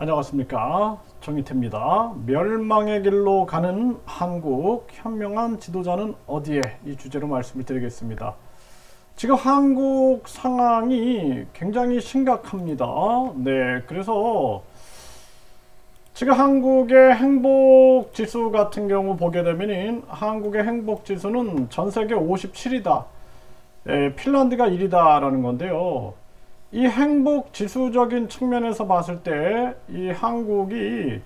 안녕하십니까, 정희태입니다. 멸망의 길로 가는 한국, 현명한 지도자는 어디에? 이 주제로 말씀을 드리겠습니다. 지금 한국 상황이 굉장히 심각합니다. 네, 그래서 지금 한국의 행복지수 같은 경우 보게 되면 한국의 행복지수는 전 세계 57이다. 핀란드가 1이다 라는 건데요. 이 행복 지수적인 측면에서 봤을 때 이 한국이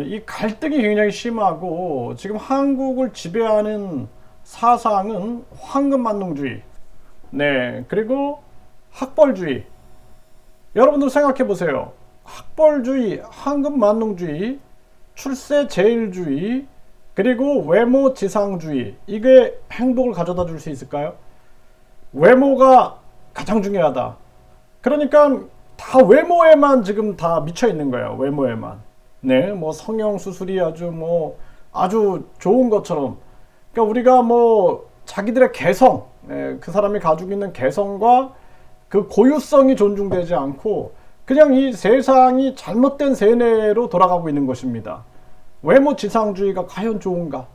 이 갈등이 굉장히 심하고, 지금 한국을 지배하는 사상은 황금만능주의, 네, 그리고 학벌주의. 여러분들 생각해 보세요. 학벌주의, 황금만능주의, 출세제일주의, 그리고 외모지상주의, 이게 행복을 가져다 줄 수 있을까요? 외모가 가장 중요하다. 그러니까 다 외모에만 지금 다 미쳐 있는 거예요. 외모에만. 네, 뭐 성형 수술이 아주 좋은 것처럼. 그러니까 우리가 자기들의 개성, 그 사람이 가지고 있는 개성과 그 고유성이 존중되지 않고 그냥 이 세상이 잘못된 세뇌로 돌아가고 있는 것입니다. 외모 지상주의가 과연 좋은가?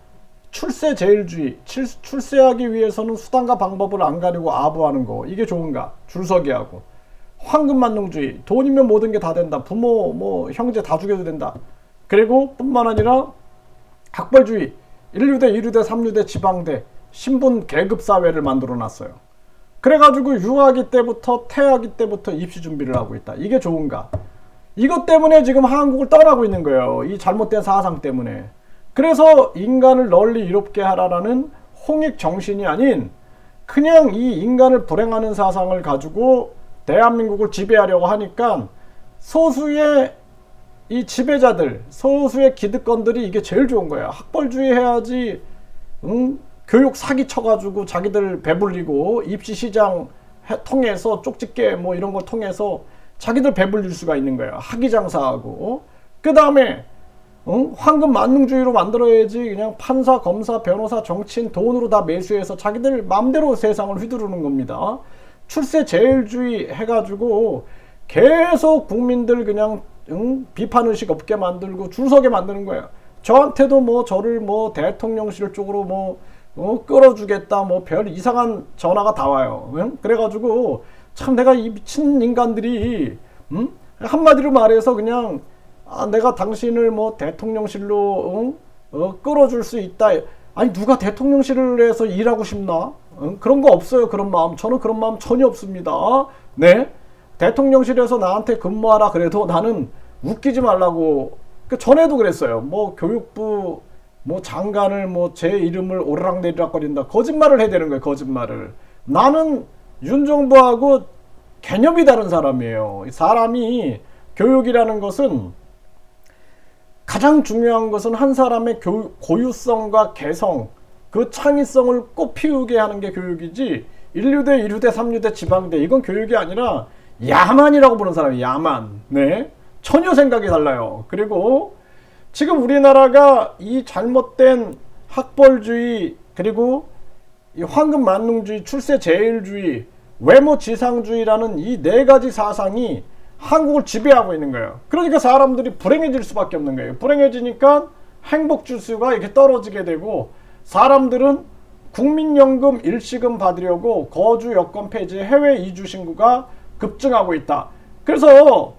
출세제일주의, 출세하기 위해서는 수단과 방법을 안 가리고 아부하는 거, 이게 좋은가? 줄서기 하고. 황금만능주의, 돈이면 모든 게 다 된다. 부모, 형제 다 죽여도 된다. 그리고 뿐만 아니라 학벌주의, 1류대, 2류대, 3류대, 지방대, 신분 계급 사회를 만들어 놨어요. 그래가지고 유아기 때부터 태아기 때부터 입시 준비를 하고 있다. 이게 좋은가? 이것 때문에 지금 한국을 떠나고 있는 거예요. 이 잘못된 사상 때문에. 그래서 인간을 널리 이롭게 하라라는 홍익 정신이 아닌 그냥 이 인간을 불행하는 사상을 가지고 대한민국을 지배하려고 하니까 소수의 이 지배자들, 소수의 기득권들이 이게 제일 좋은 거야. 학벌주의 해야지, 교육 사기 쳐가지고 자기들 배불리고 입시시장 통해서 쪽집게 이런 걸 통해서 자기들 배불릴 수가 있는 거야. 학위장사하고. 그 다음에 황금만능주의로 만들어야지. 그냥 판사, 검사, 변호사, 정치인 돈으로 다 매수해서 자기들 마음대로 세상을 휘두르는 겁니다. 출세제일주의 해가지고 계속 국민들 그냥 비판의식 없게 만들고 줄서게 만드는 거예요. 저한테도 저를 대통령실 쪽으로 끌어주겠다 별 이상한 전화가 다 와요. 그래가지고 참 내가 이 미친 인간들이 한마디로 말해서 그냥 내가 당신을 대통령실로 끌어줄 수 있다. 아니 누가 대통령실을 해서 일하고 싶나? 그런 거 없어요. 그런 마음. 저는 그런 마음 전혀 없습니다. 네? 대통령실에서 나한테 근무하라 그래도 나는 웃기지 말라고. 전에도 그랬어요. 교육부 장관을 제 이름을 오르락내리락 거린다. 거짓말을 해야 되는 거예요. 거짓말을. 나는 윤정부하고 개념이 다른 사람이에요. 사람이 교육이라는 것은 가장 중요한 것은 한 사람의 고유성과 개성, 그 창의성을 꽃피우게 하는 게 교육이지 1류대, 2류대, 3류대, 지방대 이건 교육이 아니라 야만이라고 부르는 사람이 야만. 네, 전혀 생각이 달라요. 그리고 지금 우리나라가 이 잘못된 학벌주의, 그리고 이 황금만능주의, 출세제일주의, 외모지상주의라는 이 네 가지 사상이 한국을 지배하고 있는 거예요. 그러니까 사람들이 불행해질 수밖에 없는 거예요. 불행해지니까 행복지수가 이렇게 떨어지게 되고, 사람들은 국민연금 일시금 받으려고 거주 여건 폐지, 해외 이주 신고가 급증하고 있다. 그래서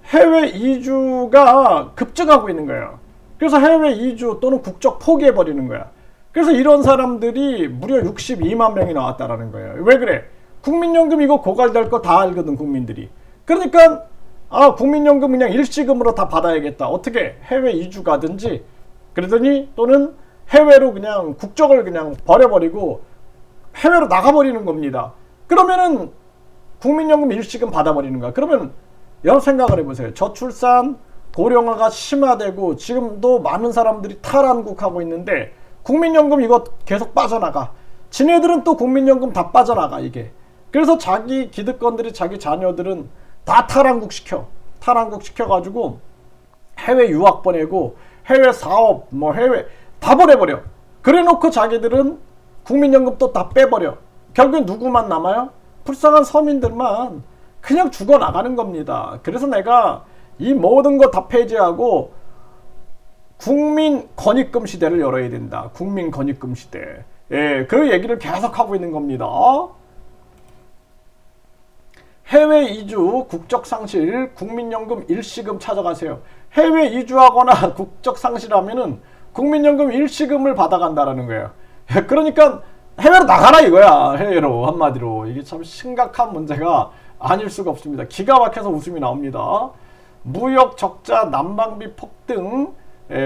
해외 이주가 급증하고 있는 거예요. 그래서 해외 이주 또는 국적 포기해버리는 거야. 그래서 이런 사람들이 무려 62만 명이 나왔다라는 거예요. 왜 그래? 국민연금 이거 고갈될 거 다 알거든, 국민들이. 그러니까 국민연금 그냥 일시금으로 다 받아야겠다. 어떻게? 해외 이주 가든지, 그러더니 또는 해외로 그냥 국적을 그냥 버려버리고 해외로 나가버리는 겁니다. 그러면은 국민연금 일시금 받아버리는 거야. 그러면 여러분 생각을 해보세요. 저출산, 고령화가 심화되고 지금도 많은 사람들이 탈한국하고 있는데 국민연금 이거 계속 빠져나가. 지네들은 또 국민연금 다 빠져나가, 이게. 그래서 자기 기득권들이, 자기 자녀들은 다 탈한국 시켜가지고 해외 유학 보내고 해외 사업, 해외 다 보내버려. 그래 놓고 자기들은 국민연금 또 다 빼버려. 결국엔 누구만 남아요? 불쌍한 서민들만 그냥 죽어나가는 겁니다. 그래서 내가 이 모든 거 다 폐지하고 국민 권익금 시대를 열어야 된다. 국민 권익금 시대. 예, 그 얘기를 계속 하고 있는 겁니다. 해외 이주, 국적 상실, 국민연금 일시금 찾아가세요. 해외 이주하거나 국적 상실하면은 국민연금 일시금을 받아간다라는 거예요. 그러니까 해외로 나가라 이거야. 해외로 한마디로. 이게 참 심각한 문제가 아닐 수가 없습니다. 기가 막혀서 웃음이 나옵니다. 무역 적자, 난방비 폭등,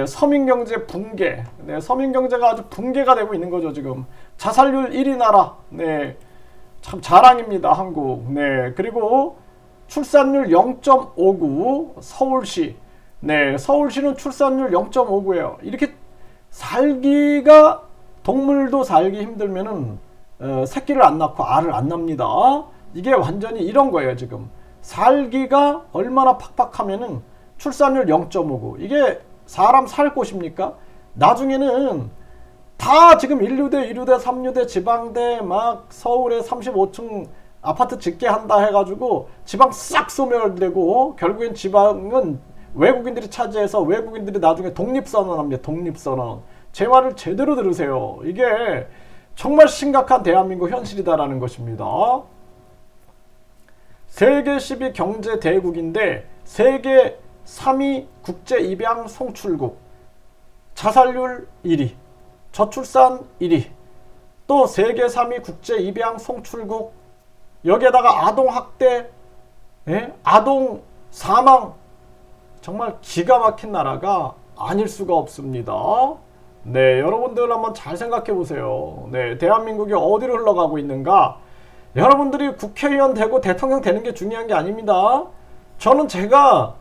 서민경제 붕괴. 네, 서민경제가 아주 붕괴가 되고 있는 거죠 지금. 자살률 1위 나라. 네, 참 자랑입니다 한국. 네, 그리고 출산율 0.59 서울시. 네, 서울시는 출산율 0.59예요. 이렇게 살기가, 동물도 살기 힘들면은 새끼를 안 낳고 알을 안 납니다. 이게 완전히 이런 거예요 지금. 살기가 얼마나 팍팍하면은 출산율 0.59. 이게 사람 살 곳입니까? 나중에는 다 지금 1류대, 2류대, 3류대, 지방대 막 서울에 35층 아파트 짓게 한다 해가지고 지방 싹 소멸되고 결국엔 지방은 외국인들이 차지해서 외국인들이 나중에 독립선언합니다. 독립선언. 제 말을 제대로 들으세요. 이게 정말 심각한 대한민국 현실이다라는 것입니다. 세계 10위 경제 대국인데 세계 3위 국제 입양 송출국, 자살률 1위, 저출산 1위, 또 세계 3위 국제 입양 송출국, 여기에다가 아동 학대, 아동 사망, 정말 기가 막힌 나라가 아닐 수가 없습니다. 네, 여러분들 한번 잘 생각해 보세요. 네, 대한민국이 어디로 흘러가고 있는가? 여러분들이 국회의원 되고 대통령 되는 게 중요한 게 아닙니다. 저는 제가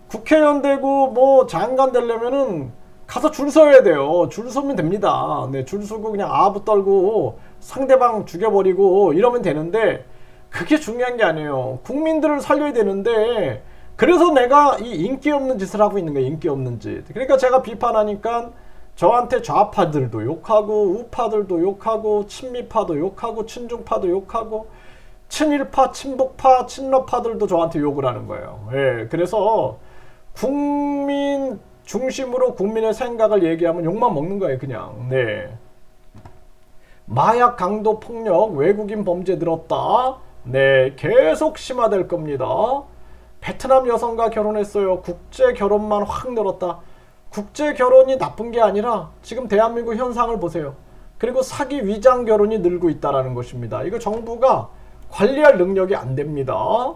국회의원 되고 뭐 장관 되려면은 가서 줄 서야 돼요. 줄 서면 됩니다. 네, 줄 서고 그냥 아부 떨고 상대방 죽여버리고 이러면 되는데 그게 중요한 게 아니에요. 국민들을 살려야 되는데 그래서 내가 이 인기 없는 짓을 하고 있는 거예요. 인기 없는 짓. 그러니까 제가 비판하니까 저한테 좌파들도 욕하고 우파들도 욕하고 친미파도 욕하고 친중파도 욕하고 친일파, 친북파, 친러파들도 저한테 욕을 하는 거예요. 예, 그래서 국민 중심으로 국민의 생각을 얘기하면 욕만 먹는 거예요, 그냥. 네. 마약, 강도, 폭력, 외국인 범죄 늘었다. 네, 계속 심화될 겁니다. 베트남 여성과 결혼했어요. 국제 결혼만 확 늘었다. 국제 결혼이 나쁜 게 아니라 지금 대한민국 현상을 보세요. 그리고 사기 위장 결혼이 늘고 있다는 것입니다. 이거 정부가 관리할 능력이 안 됩니다.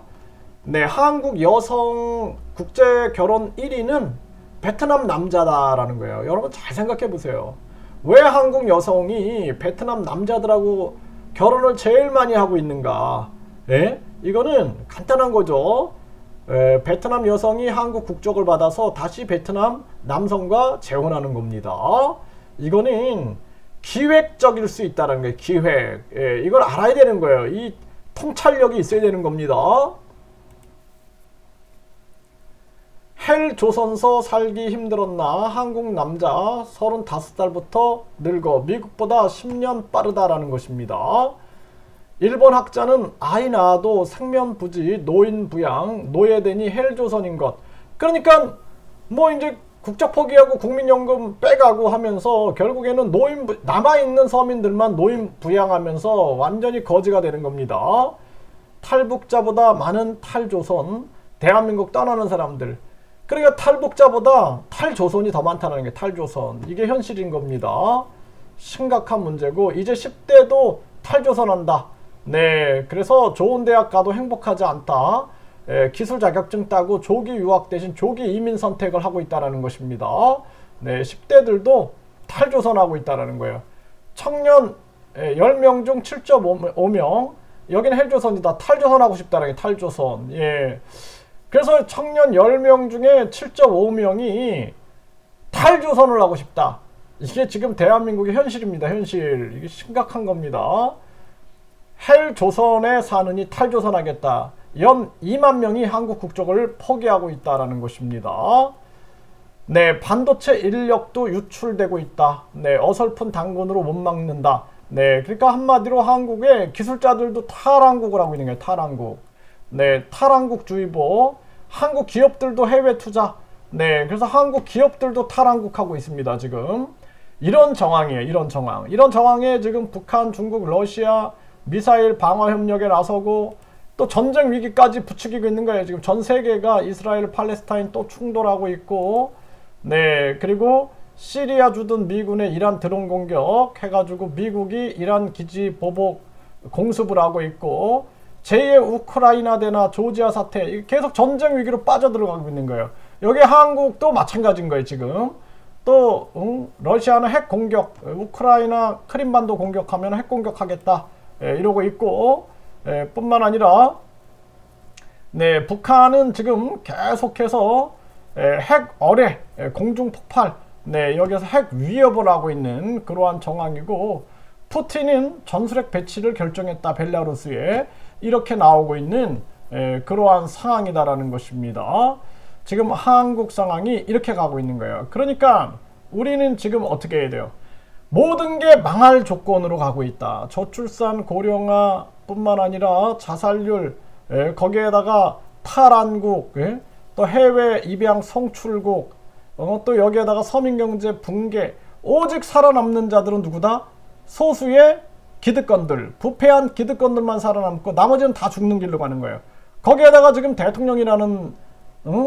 네, 한국 여성 국제 결혼 1위는 베트남 남자다라는 거예요. 여러분 잘 생각해 보세요. 왜 한국 여성이 베트남 남자들하고 결혼을 제일 많이 하고 있는가? 네? 이거는 간단한 거죠. 베트남 여성이 한국 국적을 받아서 다시 베트남 남성과 재혼하는 겁니다. 이거는 기획적일 수 있다는 거예요. 기획. 이걸 알아야 되는 거예요. 이 통찰력이 있어야 되는 겁니다. 헬 조선서 살기 힘들었나? 한국 남자 35살부터 늙어 미국보다 10년 빠르다라는 것입니다. 일본 학자는 아이 낳아도 생면부지, 노인 부양, 노예되니 헬조선인 것. 그러니까 뭐 이제 국적 포기하고 국민연금 빼가고 하면서 결국에는 남아있는 서민들만 노인 부양하면서 완전히 거지가 되는 겁니다. 탈북자보다 많은 탈조선, 대한민국 떠나는 사람들. 그러니까 탈북자보다 탈조선이 더 많다는 게 탈조선. 이게 현실인 겁니다. 심각한 문제고 이제 10대도 탈조선한다. 네, 그래서 좋은 대학 가도 행복하지 않다. 기술 자격증 따고 조기 유학 대신 조기 이민 선택을 하고 있다는 것입니다. 네, 10대들도 탈조선하고 있다는 거예요. 청년 10명 중 7.5명 여기는 헬조선이다. 탈조선하고 싶다는 게 탈조선. 예. 그래서 청년 10명 중에 7.5명이 탈조선을 하고 싶다. 이게 지금 대한민국의 현실입니다. 현실. 이게 심각한 겁니다. 헬조선에 사느니 탈조선 하겠다. 연 2만 명이 한국 국적을 포기하고 있다는 것입니다. 네, 반도체 인력도 유출되고 있다. 네, 어설픈 당근으로 못 막는다. 네, 그러니까 한마디로 한국의 기술자들도 탈한국을 하고 있는 거예요. 탈한국. 네, 탈한국주의보. 한국 기업들도 해외 투자. 네, 그래서 한국 기업들도 탈한국하고 있습니다. 지금 이런 정황이에요. 이런 정황에 지금 북한, 중국, 러시아 미사일 방어 협력에 나서고 또 전쟁 위기까지 부추기고 있는 거예요. 지금 전 세계가 이스라엘, 팔레스타인 또 충돌하고 있고, 네, 그리고 시리아 주둔 미군의 이란 드론 공격 해가지고 미국이 이란 기지 보복 공습을 하고 있고, 제2의 우크라이나 대나 조지아 사태 계속 전쟁 위기로 빠져들어가고 있는 거예요. 여기 한국도 마찬가지인 거예요. 지금 또 러시아는 핵 공격, 우크라이나 크림반도 공격하면 핵 공격하겠다, 이러고 있고, 뿐만 아니라 네, 북한은 지금 계속해서 핵 어뢰, 공중 폭발, 네, 여기서 핵 위협을 하고 있는 그러한 정황이고, 푸틴은 전술핵 배치를 결정했다, 벨라루스에, 이렇게 나오고 있는 그러한 상황이다라는 것입니다. 지금 한국 상황이 이렇게 가고 있는 거예요. 그러니까 우리는 지금 어떻게 해야 돼요? 모든 게 망할 조건으로 가고 있다. 저출산 고령화 뿐만 아니라 자살률, 거기에다가 탈한국, 또 해외 입양 성출국, 또 여기에다가 서민경제 붕괴. 오직 살아남는 자들은 누구다? 소수의 기득권들, 부패한 기득권들만 살아남고 나머지는 다 죽는 길로 가는 거예요. 거기에다가 지금 대통령이라는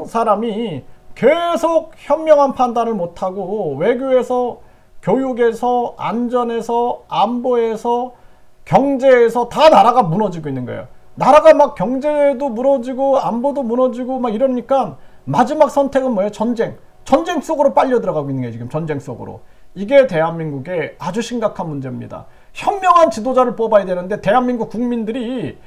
사람이 계속 현명한 판단을 못하고 외교에서, 교육에서, 안전에서, 안보에서, 경제에서 다 나라가 무너지고 있는 거예요. 나라가 막 경제도 무너지고 안보도 무너지고 막 이러니까 마지막 선택은 뭐예요? 전쟁 속으로 빨려 들어가고 있는 거예요. 지금 전쟁 속으로. 이게 대한민국의 아주 심각한 문제입니다. 현명한 지도자를 뽑아야 되는데 대한민국 국민들이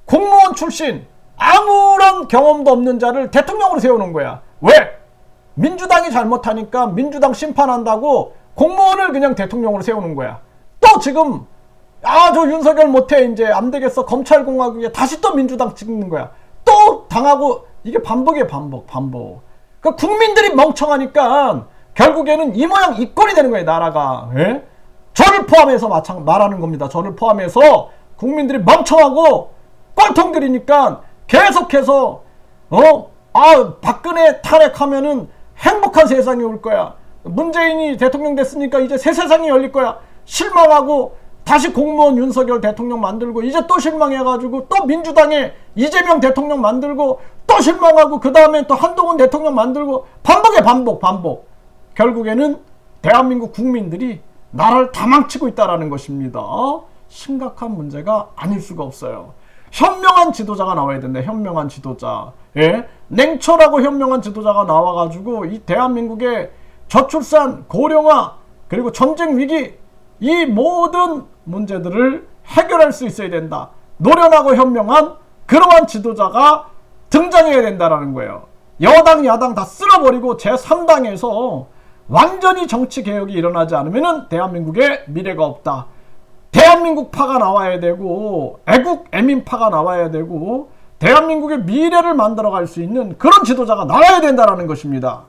공무원 출신 아무런 경험도 없는 자를 대통령으로 세우는 거야. 왜? 민주당이 잘못하니까 민주당 심판한다고 공무원을 그냥 대통령으로 세우는 거야. 또 지금 저 윤석열 못해, 이제 안 되겠어, 검찰공화국에 다시 또 민주당 찍는 거야. 또 당하고. 이게 반복이에요. 반복. 그 국민들이 멍청하니까 결국에는 이 모양 이 꼴이 되는 거예요, 나라가. 예? 저를 포함해서 말하는 겁니다. 저를 포함해서 국민들이 멍청하고 꼴통들이니까 계속해서 박근혜 탈핵하면은 행복한 세상이 올 거야. 문재인이 대통령 됐으니까 이제 새 세상이 열릴 거야. 실망하고 다시 공무원 윤석열 대통령 만들고, 이제 또 실망해가지고 또 민주당에 이재명 대통령 만들고 또 실망하고, 그 다음에 또 한동훈 대통령 만들고, 반복에 반복. 결국에는 대한민국 국민들이 나라를 다 망치고 있다는 것입니다. 심각한 문제가 아닐 수가 없어요. 현명한 지도자가 나와야 된다. 현명한 지도자. 예? 냉철하고 현명한 지도자가 나와가지고 이 대한민국의 저출산, 고령화, 그리고 전쟁 위기, 이 모든 문제들을 해결할 수 있어야 된다. 노련하고 현명한 그러한 지도자가 등장해야 된다는 거예요. 여당, 야당 다 쓸어버리고 제3당에서 완전히 정치개혁이 일어나지 않으면 대한민국에 미래가 없다. 대한민국파가 나와야 되고, 애국, 애민파가 나와야 되고, 대한민국의 미래를 만들어갈 수 있는 그런 지도자가 나와야 된다는 것입니다.